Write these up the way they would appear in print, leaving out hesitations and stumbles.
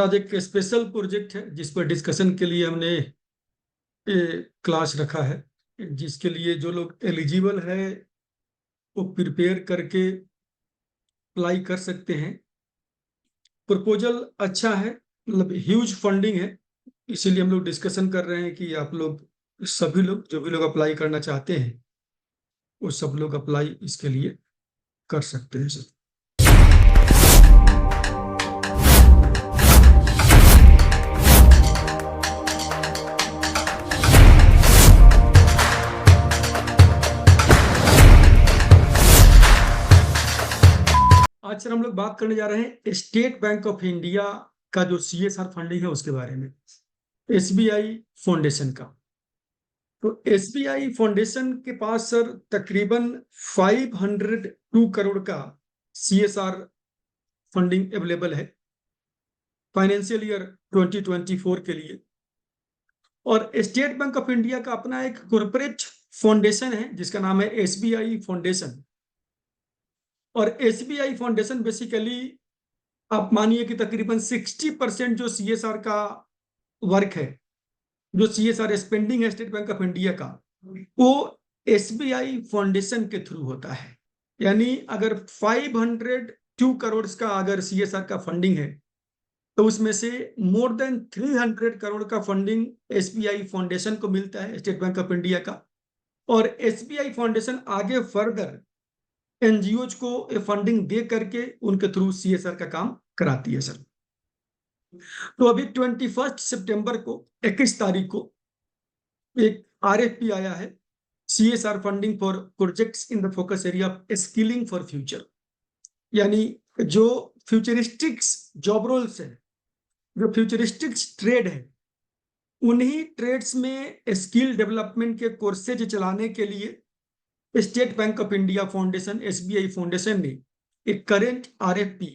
आज एक special project है जिस पर डिस्कशन के लिए हमने क्लास रखा है, जिसके लिए जो लोग एलिजिबल है वो प्रिपेयर करके अप्लाई कर सकते हैं। प्रपोजल अच्छा है, मतलब ह्यूज फंडिंग है, इसीलिए हम लोग डिस्कशन कर रहे हैं कि आप लोग सभी लोग जो भी लोग अप्लाई करना चाहते हैं वो सब लोग अप्लाई इसके लिए कर सकते हैं सर। आज सर हम लोग बात करने जा रहे हैं स्टेट बैंक ऑफ इंडिया का जो CSR फंडिंग है उसके बारे में, SBI फाउंडेशन का। तो SBI फाउंडेशन के पास सर तकरीबन 502 करोड़ का CSR फंडिंग अवेलेबल है फाइनेंशियल ईयर 2024 के लिए। और स्टेट बैंक ऑफ इंडिया का अपना एक कॉर्पोरेट फाउंडेशन है जिसका नाम है SBI फाउंडेशन। और SBI फाउंडेशन बेसिकली आप मानिए कि तकरीबन 60% जो CSR का वर्क है, जो CSR स्पेंडिंग है स्टेट बैंक ऑफ इंडिया का, वो SBI फाउंडेशन के थ्रू होता है। यानी अगर 502 करोड़ का अगर CSR का फंडिंग है तो उसमें से मोर देन 300 करोड़ का फंडिंग SBI फाउंडेशन को मिलता है, स्टेट बैंक ऑफ इंडिया का। और SBI फाउंडेशन आगे फर्दर NGOs को फंडिंग दे करके उनके थ्रू CSR का काम कराती है सर। तो अभी 21 सितंबर को 21 तारीख को एक RFP आया है, CSR funding for projects in the focus area of skilling for future. यानी जो फ्यूचरिस्टिक्स जॉब रोल्स है, जो फ्यूचरिस्टिक्स ट्रेड है, उन्हीं ट्रेड्स में स्किल डेवलपमेंट के कोर्सेज चलाने के लिए state Bank of India foundation SBI foundation ने एक करेंट RFP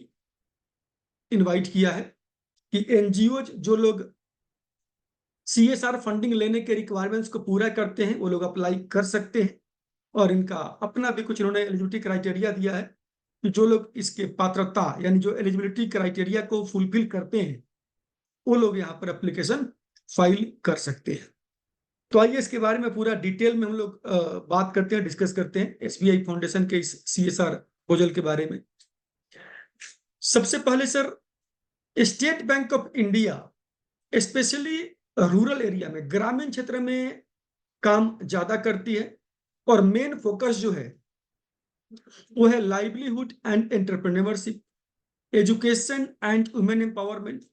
इनवाइट किया है कि NGOs जो लोग CSR फंडिंग लेने के रिक्वायरमेंट्स को पूरा करते हैं वो लोग अप्लाई कर सकते हैं। और इनका अपना भी कुछ इन्होंने एलिजिबिलिटी क्राइटेरिया दिया है कि जो लोग इसके पात्रता यानी जो एलिजिबिलिटी क्राइटेरिया को फुलफिल करते हैं वो लोग यहाँ पर एप्लीकेशन फाइल कर सकते हैं। तो आइए इसके बारे में पूरा डिटेल में हम लोग बात करते हैं, डिस्कस करते हैं SBI फाउंडेशन के इस CSR प्रपोजल के बारे में। सबसे पहले sir, state Bank of India specially rural area में, ग्रामीण क्षेत्र में काम ज्यादा करती है। और मेन फोकस जो है वो है livelihood and entrepreneurship, education and women empowerment,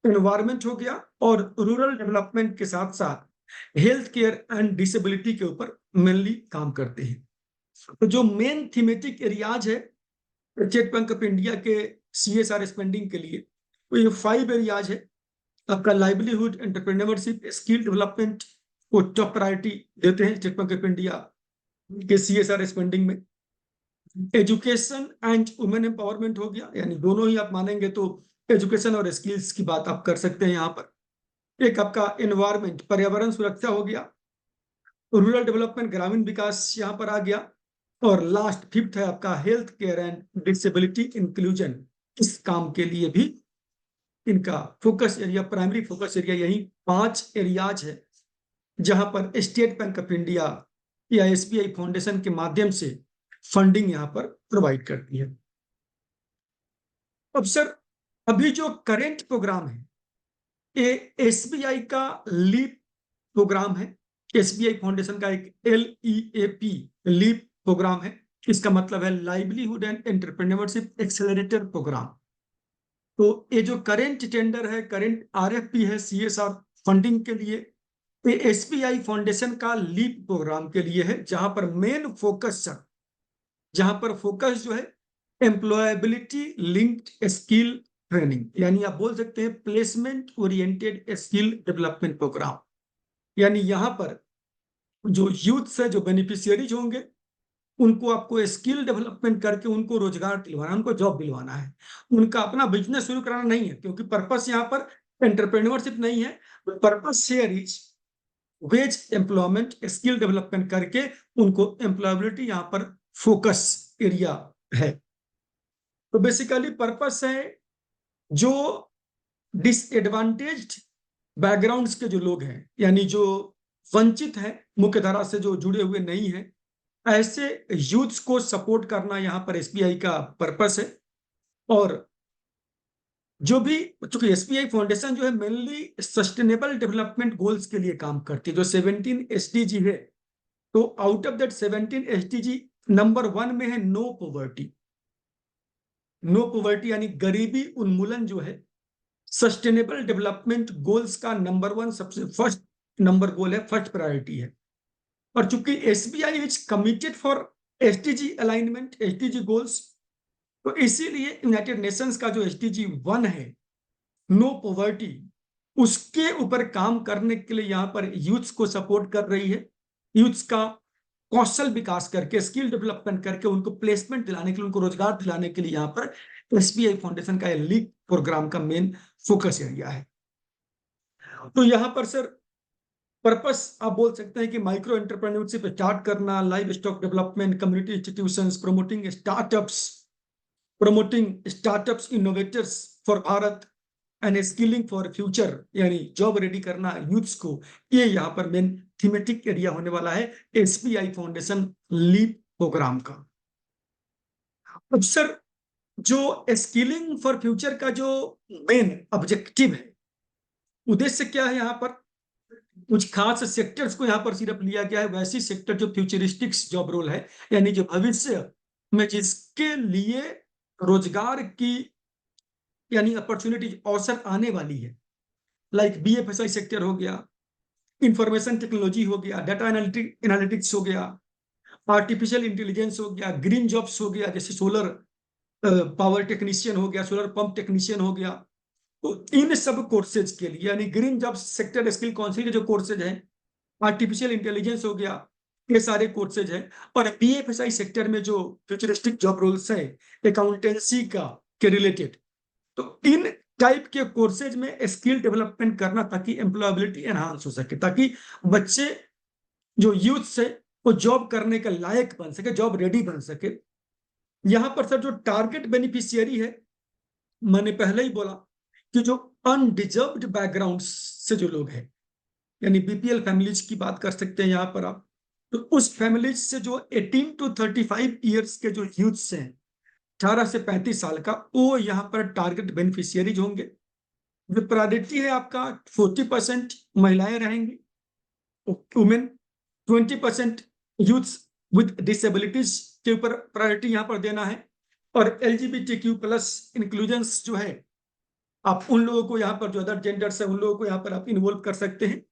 environment हो गया, और रूरल डेवलपमेंट के साथ साथ हेल्थ केयर एंड डिसेबिलिटी के ऊपर मेनली काम करते हैं। तो जो मेन थीमेटिक एरियाज है स्टेट बैंक ऑफ इंडिया के CSR स्पेंडिंग के लिए, तो ये 5 एरियाज है। आपका लाइवलीहुड, एंटरप्रेन्योरशिप, स्किल डेवलपमेंट को टॉप प्रायोरिटी देते हैं स्टेट बैंक ऑफ इंडिया के CSR स्पेंडिंग में। एजुकेशन एंड वुमेन एम्पावरमेंट हो गया, यानी दोनों ही आप मानेंगे तो एजुकेशन और स्किल्स की बात आप कर सकते हैं यहाँ पर। एक आपका एनवायरमेंट, पर्यावरण सुरक्षा हो गया। रूरल डेवलपमेंट, ग्रामीण विकास यहाँ पर आ गया। और लास्ट 5th है आपका health care and disability inclusion. इस काम के लिए भी इनका focus area, primary focus area, यही 5 एरियाज है जहां पर स्टेट बैंक ऑफ इंडिया या SBI फाउंडेशन के माध्यम से फंडिंग यहां पर प्रोवाइड करती है। अब सर, अभी जो करेंट प्रोग्राम है ये SBI का लीप प्रोग्राम है। SBI फाउंडेशन का एक LEAP लीप प्रोग्राम है। इसका मतलब है livelihood and entrepreneurship accelerator program. तो ये जो करेंट टेंडर है, करेंट RFP है CSR फंडिंग के लिए, ये SBI फाउंडेशन का लीप प्रोग्राम के लिए है, जहां पर मेन फोकस सर, जहां पर फोकस जो है एम्प्लॉयबिलिटी लिंक्ड स्किल ट्रेनिंग, यानी आप बोल सकते हैं placement oriented skill development program. यानी यहां पर जो यूथ है, जो बेनिफिशियरीज होंगे, उनको आपको स्किल डेवलपमेंट करके उनको रोजगार दिलवाना, उनको जॉब दिलवाना है। उनका अपना बिजनेस शुरू कराना नहीं है, क्योंकि पर्पस यहाँ पर एंटरप्रेन्योरशिप नहीं है। Purpose share is veg employment, skill development करके उनको एम्प्लॉयबिलिटी यहाँ पर फोकस एरिया है। तो बेसिकली पर्पस है जो डिसएडवांटेज्ड बैकग्राउंड्स के जो लोग हैं, यानी जो वंचित हैं, मुख्य धारा से जो जुड़े हुए नहीं हैं, ऐसे यूथ्स को सपोर्ट करना यहाँ पर एसबीआई का पर्पस है। और जो भी, चूंकि एसबीआई फाउंडेशन जो है मेनली सस्टेनेबल डेवलपमेंट गोल्स के लिए काम करती है, जो 17 एसडीजी है, तो out of that 17 SDG number 1 में है नो पॉवर्टी। नो पॉवर्टी यानी गरीबी उन्मूलन जो है सस्टेनेबल डेवलपमेंट गोल्स का नंबर 1 सबसे फर्स्ट नंबर गोल है, फर्स्ट प्रायोरिटी है। और चूंकि SBI is committed for SDG alignment, SDG goals, तो इसीलिए यूनाइटेड नेशंस का जो एसडीजी 1 है, नो पॉवर्टी, उसके ऊपर काम करने के लिए यहां पर यूथ्स को सपोर्ट कर रही है। यूथ्स का कौशल विकास करके, स्किल डेवलपमेंट करके, उनको प्लेसमेंट दिलाने के लिए, उनको रोजगार दिलाने के लिए यहां पर एसबीआई फाउंडेशन का लीग प्रोग्राम का मेन फोकस एरिया है। तो यहां पर सर पर्पस आप बोल सकते हैं कि माइक्रो एंटरप्रेन्योरशिप स्टार्ट करना, live stock development, community institutions, promoting startups innovators for Bharat and skilling for future, यानी जॉब रेडी करना यूथ्स को, ये यहाँ पर मेन थीमेटिक एरिया होने वाला है एसबीआई फाउंडेशन लीप प्रोग्राम का। अब सर जो स्किलिंग फॉर फ्यूचर का जो मेन ऑब्जेक्टिव है, उद्देश्य क्या है, यहाँ पर कुछ खास सेक्टर्स को यहाँ पर सिर्फ लिया गया है, वैसी सेक्टर जो फ्यूचरिस्टिक्स जॉब रोल है, यानी जो भविष्य में जिसके लिए रोजगार की यानी अपॉर्चुनिटी, अवसर आने वाली है, लाइक बीएफएसआई सेक्टर हो गया, इंफॉर्मेशन टेक्नोलॉजी हो गया, डाटा एनालिटिक्स हो गया, आर्टिफिशियल इंटेलिजेंस हो गया, ग्रीन जॉब्स हो गया, जैसे सोलर पावर टेक्नीशियन हो गया, सोलर पंप टेक्नीशियन हो गया। तो इन सब कोर्सेज के लिए, यानी green job sector skill council के जो कोर्सेज हैं, आर्टिफिशियल इंटेलिजेंस हो गया, ये सारे कोर्सेज हैं। और बीएफएसआई सेक्टर में जो फ्यूचरिस्टिक जॉब रोल्स हैं अकाउंटेंसी का के रिलेटेड, तो इन टाइप के कोर्सेज में स्किल डेवलपमेंट करना ताकि एम्प्लॉयबिलिटी एनहांस हो सके, ताकि बच्चे जो यूथ से वो जॉब करने के लायक बन सके, जॉब रेडी बन सके। यहां पर सर जो टारगेट बेनिफिशियरी है, मैंने पहले ही बोला कि जो अनडिजर्व्ड बैकग्राउंड से जो लोग हैं, यानी बीपीएल फैमिलीज की बात कर सकते हैं यहां पर आप, तो उस फैमिलीज से जो 18 to 35 ईयर्स के जो यूथ्स हैं, 18 से 35 साल का, वो यहाँ पर टारगेट बेनिफिशियरीज होंगे। जो प्रायोरिटी है आपका 40% महिलाएं रहेंगी, वुमेन, 20% यूथ्स विद डिसेबिलिटीज के ऊपर प्रायोरिटी यहाँ पर देना है। और एलजीबीटीक्यू प्लस इंक्लूजन्स जो है, आप उन लोगों को यहाँ पर, जो अदर जेंडर्स है, उन लोगों को यहाँ पर आप इन्वॉल्व कर सकते हैं।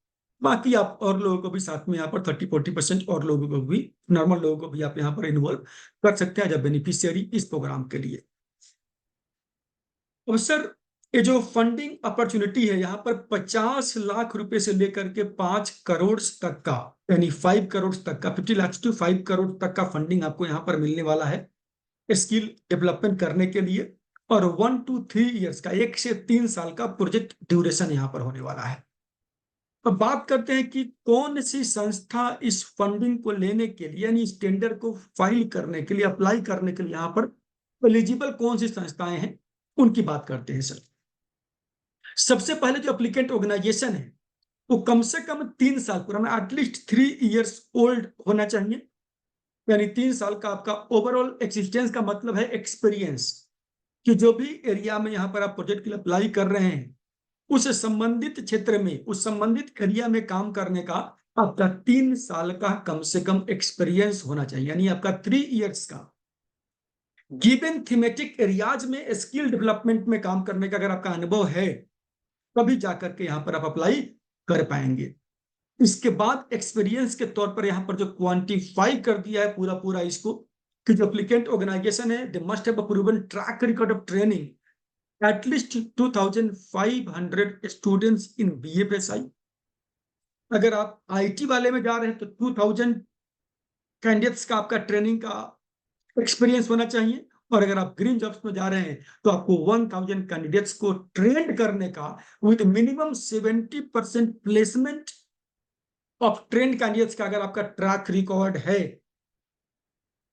बाकी आप और लोगों को भी साथ में यहाँ पर 30-40% और लोगों को भी, नॉर्मल लोगों को भी आप यहाँ पर इन्वॉल्व कर सकते हैं एज बेनिफिशियरी इस प्रोग्राम के लिए। और सर ये जो फंडिंग अपॉर्चुनिटी है, यहाँ पर 50 लाख रुपए से लेकर के 5 करोड़ तक का, यानी 5 करोड़ तक का, 50 लाख टू 5 करोड़ तक का फंडिंग आपको यहाँ पर मिलने वाला है स्किल डेवलपमेंट करने के लिए। और 1 to 3 ईयर्स का, 1 से 3 साल का प्रोजेक्ट ड्यूरेशन यहाँ पर होने वाला है। अब बात करते हैं कि कौन सी संस्था इस फंडिंग को लेने के लिए, यानी इस टेंडर को फाइल करने के लिए, अप्लाई करने के लिए यहाँ पर एलिजिबल कौन सी संस्थाएं हैं, उनकी बात करते हैं सर। सबसे पहले जो एप्लीकेंट ऑर्गेनाइजेशन है, वो कम से कम 3 साल पुराना, एटलीस्ट 3 ईयर्स ओल्ड होना चाहिए, यानी 3 साल का आपका ओवरऑल एक्सिस्टेंस का मतलब है एक्सपीरियंस, कि जो भी एरिया में यहाँ पर आप प्रोजेक्ट के लिए अप्लाई कर रहे हैं, उस संबंधित क्षेत्र में, उस संबंधित एरिया में काम करने का आपका 3 साल का कम से कम एक्सपीरियंस होना चाहिए, यानी आपका 3 ईयर्स का गिवन थीमेटिक एरियाज में स्किल डेवलपमेंट में काम करने का अगर आपका अनुभव है, तभी जाकर के यहाँ पर आप अप्लाई कर पाएंगे। इसके बाद एक्सपीरियंस के तौर पर यहाँ पर जो क्वांटिफाई कर दिया है पूरा पूरा इसको, कि जो एप्लीकेंट ऑर्गेनाइजेशन है, they must have a proven track record of training at least 2500 students in BFSI. अगर आप आईटी वाले में जा रहे हैं तो 2000 कैंडिडेट्स का आपका ट्रेनिंग का एक्सपीरियंस होना चाहिए। और अगर आप ग्रीन जॉब्स में जा रहे हैं तो आपको 1000 कैंडिडेट्स को ट्रेन करने का with minimum 70% placement of train candidates का अगर आपका ट्रैक रिकॉर्ड है,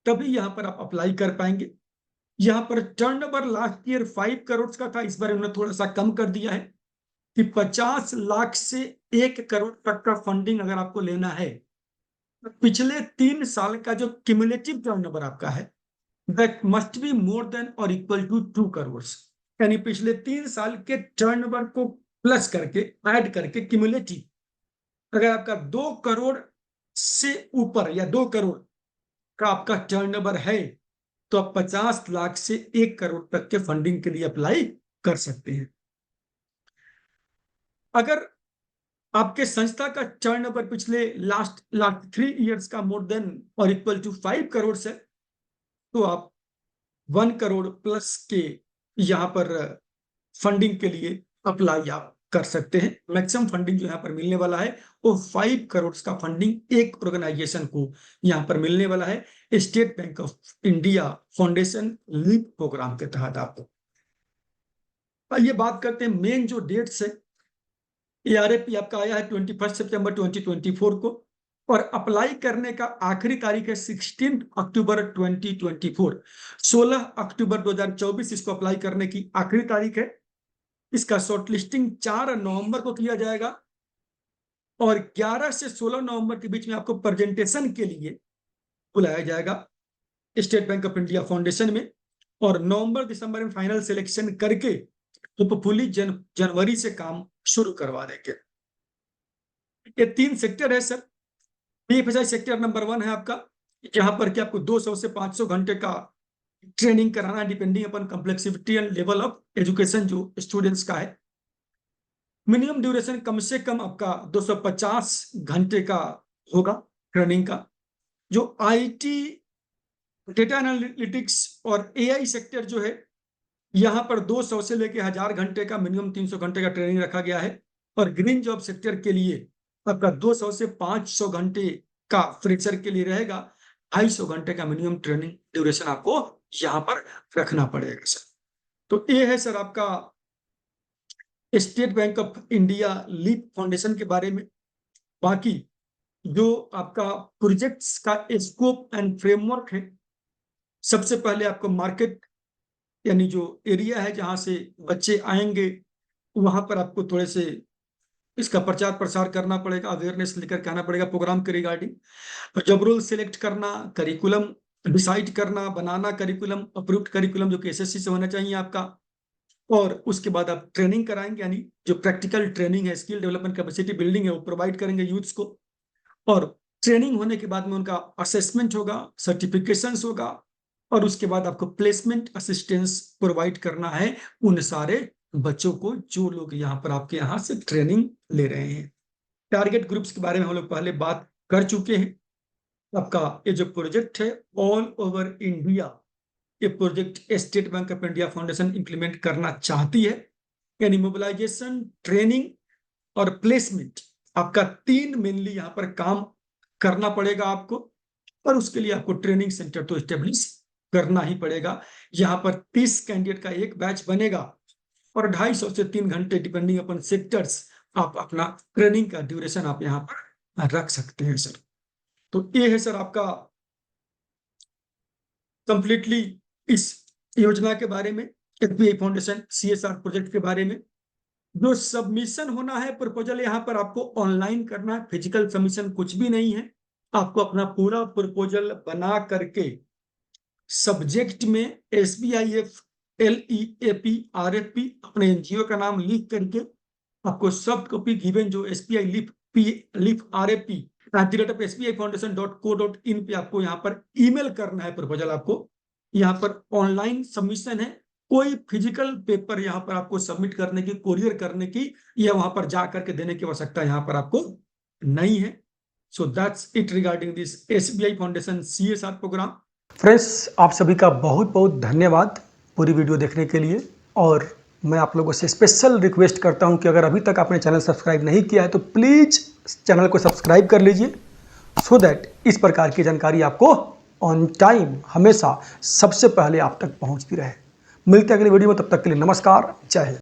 तभी यहां पर आप अप्लाई कर पाएंगे। यहां पर टर्नओवर लास्ट ईयर 5 करोड़ का था, इस बार उन्होंने थोड़ा सा कम कर दिया है, कि 50 लाख से 1 करोड़ तक का फंडिंग अगर आपको लेना है तो पिछले 3 साल का जो क्यूमुलेटिव टर्नओवर आपका है that must be more than और इक्वल टू 2 करोड़, यानी पिछले 3 साल के टर्नओवर को प्लस करके ऐड करके क्यूमुलेटिव अगर आपका 2 करोड़ से ऊपर या 2 करोड़ का आपका टर्नओवर है तो आप 50 लाख से 1 करोड़ तक के फंडिंग के लिए अप्लाई कर सकते हैं। अगर आपके संस्था का टर्नओवर पिछले लास्ट 3 इयर्स का मोर देन और इक्वल टू 5 करोड़ है तो आप 1 करोड़ प्लस के यहां पर फंडिंग के लिए अप्लाई आप कर सकते हैं। मैक्सिमम फंडिंग जो यहाँ पर मिलने वाला है वो 5 करोड़ का फंडिंग एक ऑर्गेनाइजेशन को यहाँ पर मिलने वाला है State Bank of India foundation leap program के तहत। आपको ये बात करते हैं मेन जो डेट्स है। ARAP आपका आया है 21 सितंबर 2024 को और अप्लाई करने का आखिरी तारीख है 16 अक्टूबर 2024। 16 अक्टूबर 2024 इसको अप्लाई करने की आखिरी तारीख है। इसका शॉर्टलिस्टिंग 4 नवंबर को किया जाएगा और 11 से 16 नवंबर के बीच में आपको प्रेजेंटेशन के लिए बुलाया जाएगा state Bank of India foundation में और नवंबर दिसंबर में फाइनल सिलेक्शन करके होपफुली जनवरी से काम शुरू करवा देंगे। ये 3 सेक्टर है सर। PFSI सेक्टर नंबर 1 है आपका, जहां पर कि आपको 200 से 500 घंटे का ट्रेनिंग कराना depending upon complexity and level of education जो स्टूडेंट्स का है। मिनिमम ड्यूरेशन कम से कम आपका 250 घंटे का होगा ट्रेनिंग का। जो IT डेटा एनालिटिक्स और AI सेक्टर जो है यहां पर 200 से लेकर 1000 घंटे का मिनिमम 300 घंटे का ट्रेनिंग रखा गया है और ग्रीन जॉब सेक्टर के लिए आपका 200 से 500 घंटे का फ्रेशर के लिए रहेगा। 250 घंटे का मिनिमम ट्रेनिंग ड्यूरेशन आपको यहां पर रखना पड़ेगा सर। तो ये है सर आपका State Bank of India leap foundation के बारे में। बाकी जो आपका प्रोजेक्ट्स का स्कोप एंड फ्रेमवर्क है, सबसे पहले आपको मार्केट यानी जो एरिया है जहां से बच्चे आएंगे वहां पर आपको थोड़े से इसका प्रचार प्रसार करना पड़ेगा, अवेयरनेस लेकर के आना पड़ेगा प्रोग्राम के रिगार्डिंग। जब रूल सिलेक्ट करना, करिकुलम डिसाइड करना, बनाना करिकुलम, अप्रूव्ड करिकुलम जो कि SSC से होना चाहिए आपका, और उसके बाद आप ट्रेनिंग कराएंगे यानी जो प्रैक्टिकल ट्रेनिंग है, स्किल डेवलपमेंट कैपेसिटी बिल्डिंग है वो प्रोवाइड करेंगे यूथ्स को। और ट्रेनिंग होने के बाद में उनका असेसमेंट होगा, सर्टिफिकेशंस होगा और उसके बाद आपको प्लेसमेंट असिस्टेंस प्रोवाइड करना है उन सारे बच्चों को जो लोग यहाँ पर आपके यहाँ से ट्रेनिंग ले रहे हैं। टारगेट ग्रुप्स के बारे में हम लोग पहले बात कर चुके हैं। आपका ये जो प्रोजेक्ट है ऑल ओवर इंडिया, ये project state Bank of India foundation implement करना चाहती है, यानी मोबिलाइजेशन, ट्रेनिंग और प्लेसमेंट आपका 3 मेनली यहाँ पर काम करना पड़ेगा आपको। और उसके लिए आपको ट्रेनिंग सेंटर तो एस्टेब्लिश करना ही पड़ेगा। यहाँ पर 30 कैंडिडेट का एक बैच बनेगा और 250 से 3 घंटे डिपेंडिंग अपॉन सेक्टर्स आप अपना ट्रेनिंग का ड्यूरेशन आप यहाँ पर रख सकते हैं सर। तो ये है सर आपका कंप्लीटली इस योजना के बारे में, SBI फाउंडेशन CSR प्रोजेक्ट के बारे में। जो सबमिशन होना है प्रपोजल यहाँ पर आपको ऑनलाइन करना है, फिजिकल सबमिशन कुछ भी नहीं है। आपको अपना पूरा प्रपोजल बना करके सब्जेक्ट में SBIF LEAP RFP अपने NGO का नाम लिख करके आपको सॉफ्ट कॉपी गिवन जो SBI LEAP RFP @sbifoundation.co.in पे आपको यहाँ पर ईमेल करना है प्रपोजल। आपको यहाँ पर ऑनलाइन सबमिशन है, कोई फिजिकल पेपर यहाँ पर आपको सबमिट करने की, कोरियर करने की या वहां पर जा करके देने की आवश्यकता यहाँ पर आपको नहीं है। So that's it regarding this SBI foundation CSR programme. Friends, आप सभी का बहुत बहुत धन्यवाद पूरी वीडियो देखने के लिए। और मैं आप लोगों से स्पेशल रिक्वेस्ट करता हूं कि अगर अभी तक आपने चैनल सब्सक्राइब नहीं किया है तो प्लीज़ चैनल को सब्सक्राइब कर लीजिए, सो दैट इस प्रकार की जानकारी आपको ऑन टाइम हमेशा सबसे पहले आप तक पहुंचती रहे। मिलते हैं अगली वीडियो में, तब तक के लिए नमस्कार, जय हिंद।